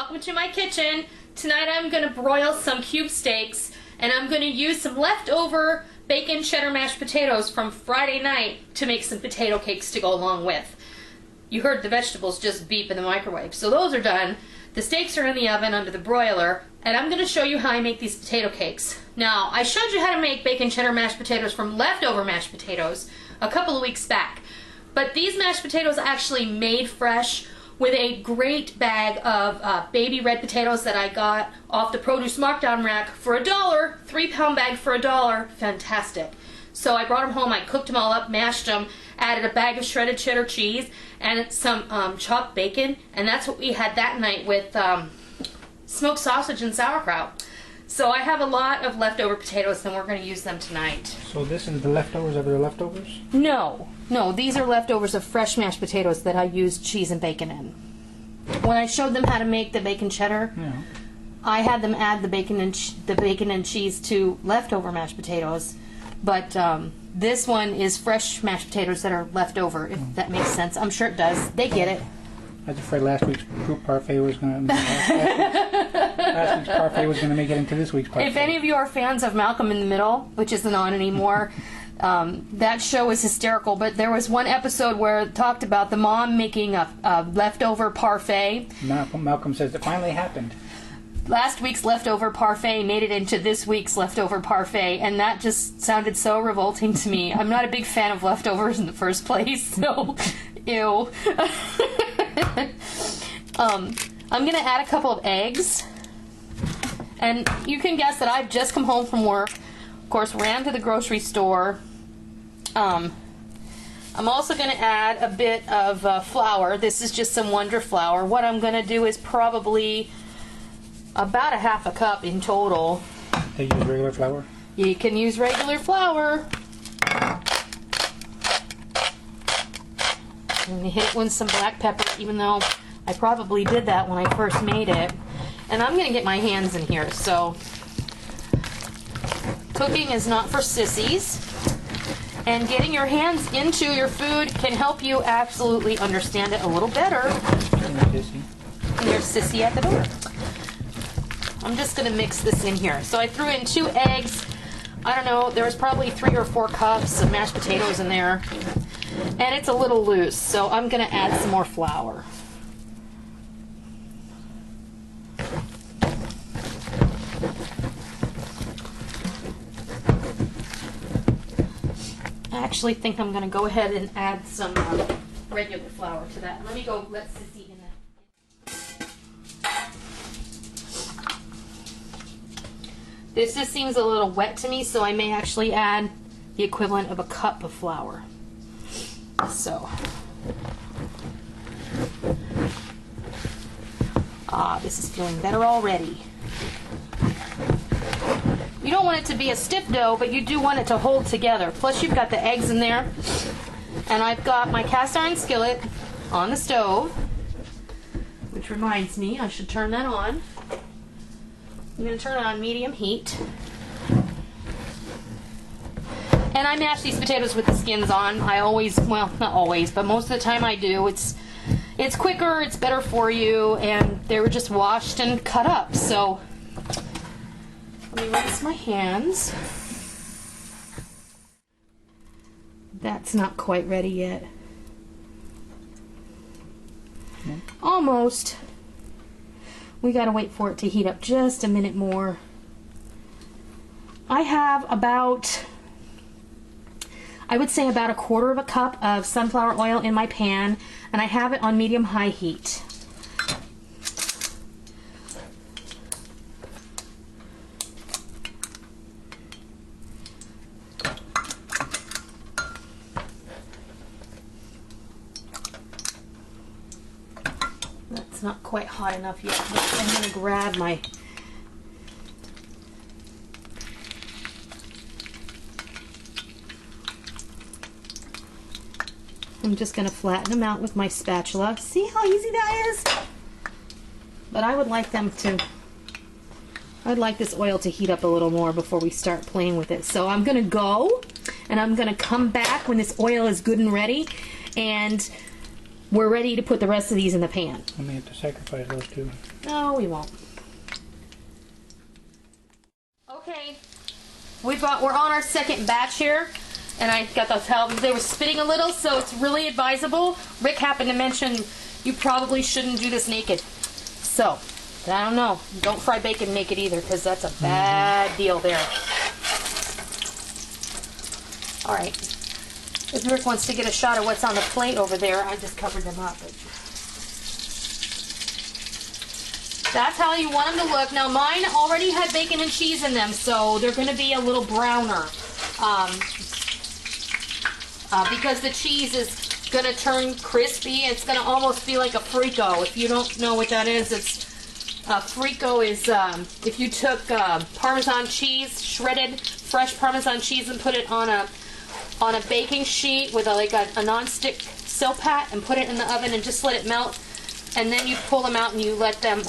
welcome to my kitchen. Tonight I'm going to broil some cube steaks, and I'm going to use some leftover bacon cheddar mashed potatoes from Friday night to make some potato cakes to go along with. You heard the vegetables just beep in the microwave, so those are done. The steaks are in the oven under the broiler, and I'm going to show you how I make these potato cakes. Now, I showed you how to make bacon cheddar mashed potatoes from leftover mashed potatoes a couple of weeks back, but these mashed potatoes actually made fresh with a great bag of baby red potatoes that I got off the produce markdown rack for $1, 3-pound bag for $1. Fantastic. So I brought them home, I cooked them all up, mashed them, added a bag of shredded cheddar cheese, and some chopped bacon, and that's what we had that night with smoked sausage and sauerkraut. So I have a lot of leftover potatoes, and we're going to use them tonight. So this is the leftovers of the leftovers? No, these are leftovers of fresh mashed potatoes that I used cheese and bacon in. When I showed them how to make the bacon cheddar, Yeah. I had them add the bacon and cheese to leftover mashed potatoes, but this one is fresh mashed potatoes that are left over, if that makes sense. I'm sure it does. They get it. I was afraid last week's fruit parfait was going to last week's parfait was going to make it into this week's parfait. If any of you are fans of Malcolm in the Middle, which isn't on anymore, that show is hysterical. But there was one episode where it talked about the mom making a leftover parfait. Malcolm says it finally happened. Last week's leftover parfait made it into this week's leftover parfait, and that just sounded so revolting to me. I'm not a big fan of leftovers in the first place, so ew. I'm going to add a couple of eggs, and you can guess that I've just come home from work. Of course, ran to the grocery store. I'm also going to add a bit of flour. This is just some Wonder Flour. What I'm going to do is probably about a half a cup in total. They use regular flour? You can use regular flour. And hit it with some black pepper, even though I probably did that when I first made it. And I'm going to get my hands in here, so cooking is not for sissies. And getting your hands into your food can help you absolutely understand it a little better. And you're sissy at the door. I'm just going to mix this in here. So I threw in 2 eggs. I don't know, there was probably 3 or 4 cups of mashed potatoes in there. And it's a little loose, so I'm going to add some more flour. I actually think I'm going to go ahead and add some regular flour to that. Let me go let Sissy in that. This just seems a little wet to me, so I may actually add the equivalent of a cup of flour. So, this is feeling better already. You don't want it to be a stiff dough, but you do want it to hold together. Plus you've got the eggs in there, and I've got my cast iron skillet on the stove, which reminds me I should turn that on. I'm going to turn it on medium heat. And I mash these potatoes with the skins on. I always, well, not always, but most of the time I do. It's quicker, it's better for you, and they were just washed and cut up. So let me rinse my hands. That's not quite ready yet. Almost. We gotta wait for it to heat up just a minute more. I have about, I would say about 1/4 cup of sunflower oil in my pan, and I have it on medium-high heat. That's not quite hot enough yet, but I'm going to grab my I'm just going to flatten them out with my spatula. See how easy that is? But I would like this oil to heat up a little more before we start playing with it. So I'm going to go, and I'm going to come back when this oil is good and ready, and we're ready to put the rest of these in the pan. We may have to sacrifice those two. No, we won't. Okay, we're on our second batch here, and I got those towels. They were spitting a little, so it's really advisable. Rick happened to mention you probably shouldn't do this naked. So, I don't know. Don't fry bacon naked either, because that's a bad deal there. All right. If Rick wants to get a shot of what's on the plate over there, I just covered them up. That's how you want them to look. Now mine already had bacon and cheese in them, so they're going to be a little browner. Because the cheese is going to turn crispy. It's going to almost be like a frico. If you don't know what that is, it's frico is if you took Parmesan cheese, shredded fresh Parmesan cheese, and put it on a baking sheet with a non-stick silpat and put it in the oven and just let it melt. And then you pull them out and you let them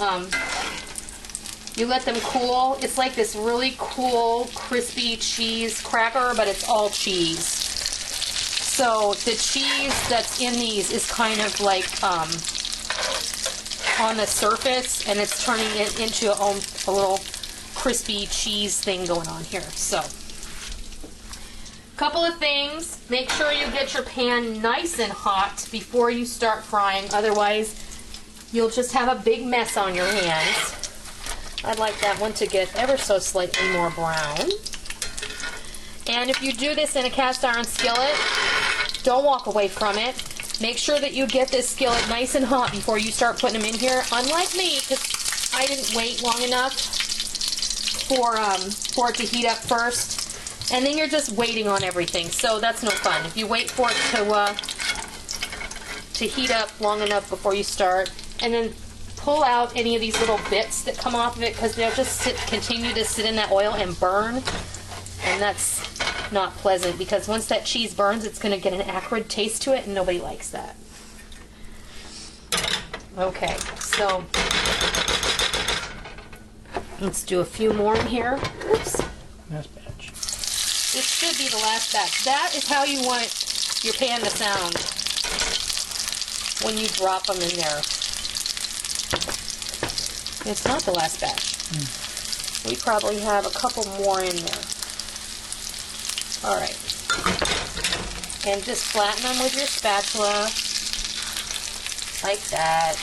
cool. It's like this really cool, crispy cheese cracker, but it's all cheese. So the cheese that's in these is kind of like on the surface, and it's turning it into a little crispy cheese thing going on here. So, couple of things. Make sure you get your pan nice and hot before you start frying. Otherwise, you'll just have a big mess on your hands. I'd like that one to get ever so slightly more brown. And if you do this in a cast iron skillet, don't walk away from it. Make sure that you get this skillet nice and hot before you start putting them in here. Unlike me, because I didn't wait long enough for it to heat up first. And then you're just waiting on everything. So that's no fun. If you wait for it to heat up long enough before you start, and then pull out any of these little bits that come off of it, because they'll just continue to sit in that oil and burn, and that's not pleasant, because once that cheese burns, it's going to get an acrid taste to it, and nobody likes that. Okay, so let's do a few more in here. Oops. Last batch. This should be the last batch. That is how you want your pan to sound when you drop them in there. It's not the last batch. We probably have a couple more in there. All right. And just flatten them with your spatula. Like that.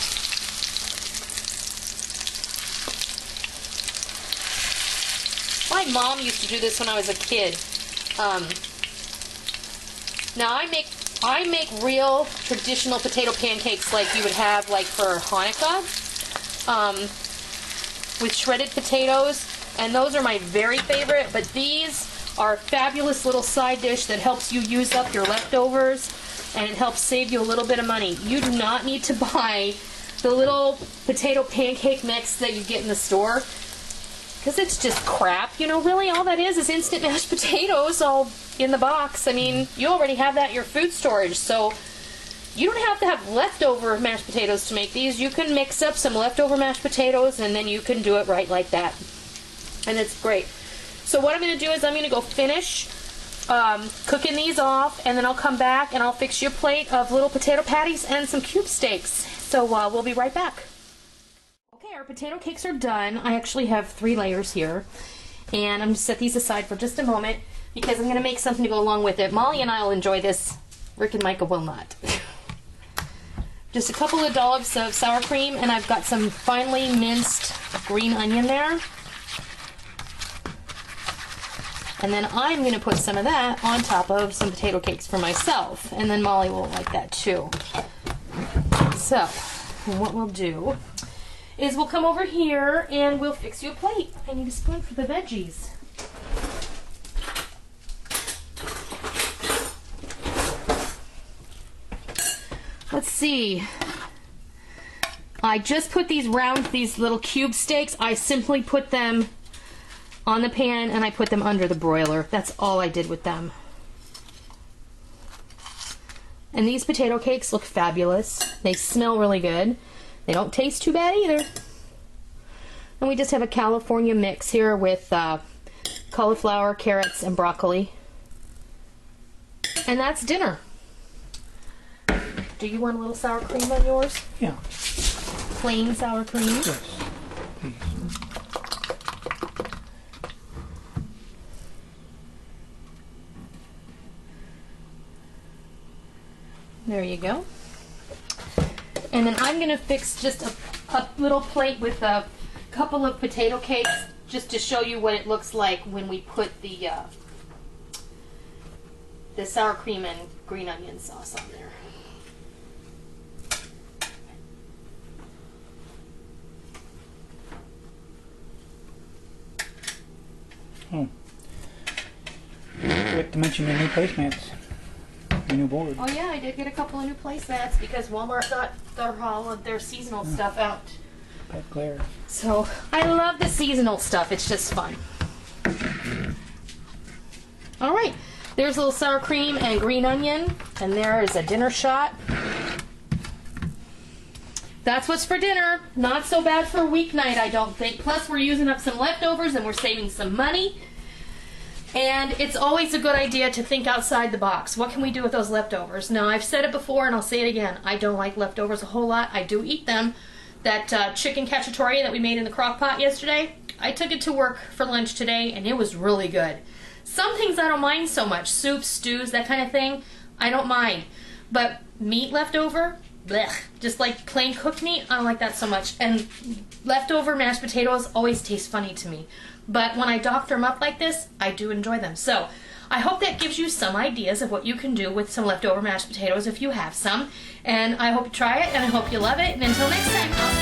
My mom used to do this when I was a kid. Now I make real traditional potato pancakes like you would have like for Hanukkah. With shredded potatoes, and those are my very favorite, but these are a fabulous little side dish that helps you use up your leftovers, and it helps save you a little bit of money. You do not need to buy the little potato pancake mix that you get in the store, because it's just crap. You know, really all that is instant mashed potatoes all in the box. I mean, you already have that in your food storage, so you don't have to have leftover mashed potatoes to make these. You can mix up some leftover mashed potatoes, and then you can do it right like that. And it's great. So what I'm going to do is I'm going to go finish cooking these off, and then I'll come back and I'll fix you a plate of little potato patties and some cube steaks. So we'll be right back. Okay, our potato cakes are done. I actually have 3 layers here. And I'm going to set these aside for just a moment, because I'm going to make something to go along with it. Molly and I will enjoy this. Rick and Micah will not. Just a couple of dollops of sour cream, and I've got some finely minced green onion there. And then I'm going to put some of that on top of some potato cakes for myself. And then Molly will like that too. So, what we'll do is we'll come over here and we'll fix you a plate. I need a spoon for the veggies. Let's see. I just put these little cube steaks. I simply put them on the pan and I put them under the broiler. That's all I did with them. And these potato cakes look fabulous. They smell really good. They don't taste too bad either. And we just have a California mix here with cauliflower, carrots, and broccoli. And that's dinner. Do you want a little sour cream on yours? Yeah. Plain sour cream? Yes. Please. There you go. And then I'm gonna fix just a little plate with a couple of potato cakes just to show you what it looks like when we put the sour cream and green onion sauce on there. Oh. Forgot to mention your new placemats. Your new board. Oh yeah, I did get a couple of new placemats because Walmart got all of their seasonal stuff out. Bad glare. So I love the seasonal stuff. It's just fun. All right, there's a little sour cream and green onion, and there is a dinner shot. That's what's for dinner. Not so bad for a weeknight, I don't think. Plus, we're using up some leftovers and we're saving some money. And it's always a good idea to think outside the box. What can we do with those leftovers? Now, I've said it before and I'll say it again. I don't like leftovers a whole lot. I do eat them. That chicken cacciatore that we made in the crock pot yesterday, I took it to work for lunch today and it was really good. Some things I don't mind so much. Soups, stews, that kind of thing, I don't mind. But meat leftover, blech. Just like plain cooked meat, I don't like that so much. And leftover mashed potatoes always taste funny to me. But when I doctor them up like this, I do enjoy them. So I hope that gives you some ideas of what you can do with some leftover mashed potatoes if you have some. And I hope you try it, and I hope you love it. And until next time, I'll